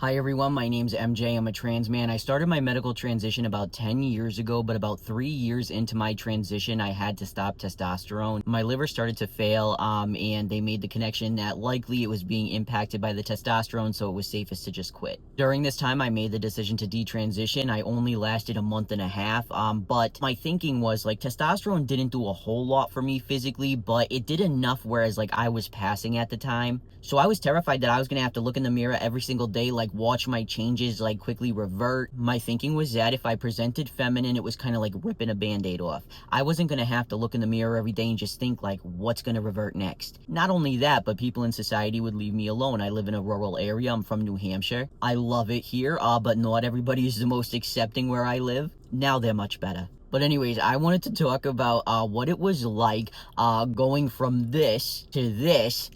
Hi everyone, my name's MJ. I'm a trans man. I started my medical transition about 10 years ago, but about 3 years into my transition, I had to stop testosterone. My liver started to fail, and they made the connection that likely it was being impacted by the testosterone, so it was safest to just quit. During this time, I made the decision to detransition. I only lasted a month and a half, but my thinking was like testosterone didn't do a whole lot for me physically, but it did enough whereas like I was passing at the time. So I was terrified that I was gonna have to look in the mirror every single day, like watch my changes like quickly revert. My thinking was that if I presented feminine, it was kind of like ripping a band-aid off. I wasn't gonna have to look in the mirror every day and just think like, what's gonna revert next? Not only that, but people in society would leave me alone. I live in a rural area. I'm from New Hampshire. I love it here, but not everybody is the most accepting where I live. Now they're much better. But anyways, I wanted to talk about what it was like going from this to this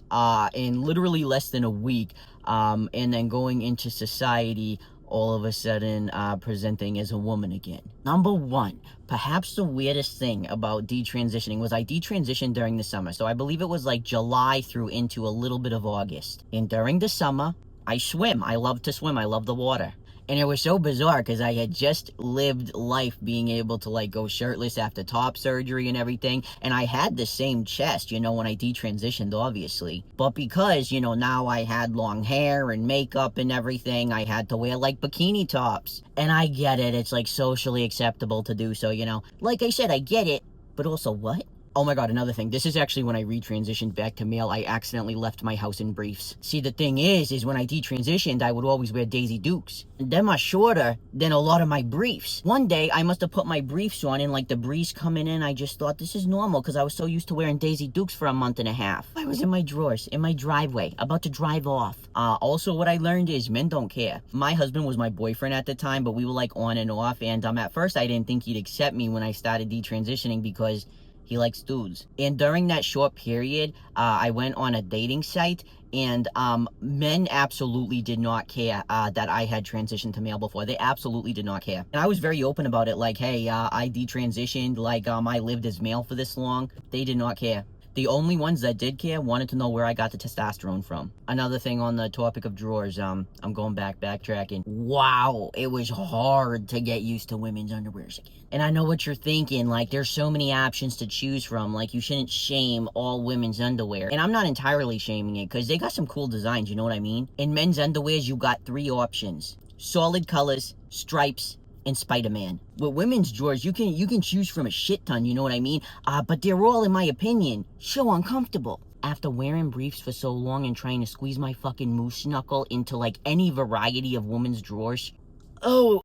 in literally less than a week, and then going into society all of a sudden presenting as a woman again. Number one, perhaps the weirdest thing about detransitioning was I detransitioned during the summer. So I believe it was like July through into a little bit of August. And during the summer, I swim. I love to swim. I love the water. And it was so bizarre because I had just lived life being able to like go shirtless after top surgery and everything. And I had the same chest, you know, when I detransitioned, obviously. But because, you know, now I had long hair and makeup and everything, I had to wear like bikini tops. And I get it. It's like socially acceptable to do so, you know. Like I said, I get it. But also, what? Oh my god, another thing. This is actually when I retransitioned back to male. I accidentally left my house in briefs. See, the thing is when I detransitioned, I would always wear Daisy Dukes. And them are shorter than a lot of my briefs. One day, I must have put my briefs on and like the breeze coming in, I just thought this is normal because I was so used to wearing Daisy Dukes for a month and a half. I was in my drawers, in my driveway, about to drive off. Also, what I learned is men don't care. My husband was my boyfriend at the time, but we were like on and off. And at first, I didn't think he'd accept me when I started detransitioning because he likes dudes. And during that short period, I went on a dating site, and men absolutely did not care that I had transitioned to male before. They absolutely did not care. And I was very open about it, like, hey, I detransitioned, like, I lived as male for this long. They did not care. The only ones that did care wanted to know where I got the testosterone from. Another thing on the topic of drawers, I'm going backtracking. Wow, it was hard to get used to women's underwears again. And I know what you're thinking, like there's so many options to choose from, like you shouldn't shame all women's underwear. And I'm not entirely shaming it, because they got some cool designs, you know what I mean? In men's underwears, you got 3 options. Solid colors, stripes, and Spider-Man. With women's drawers, you can choose from a shit ton, you know what I mean? But they're all, in my opinion, so uncomfortable. After wearing briefs for so long and trying to squeeze my fucking moose knuckle into like any variety of women's drawers, oh,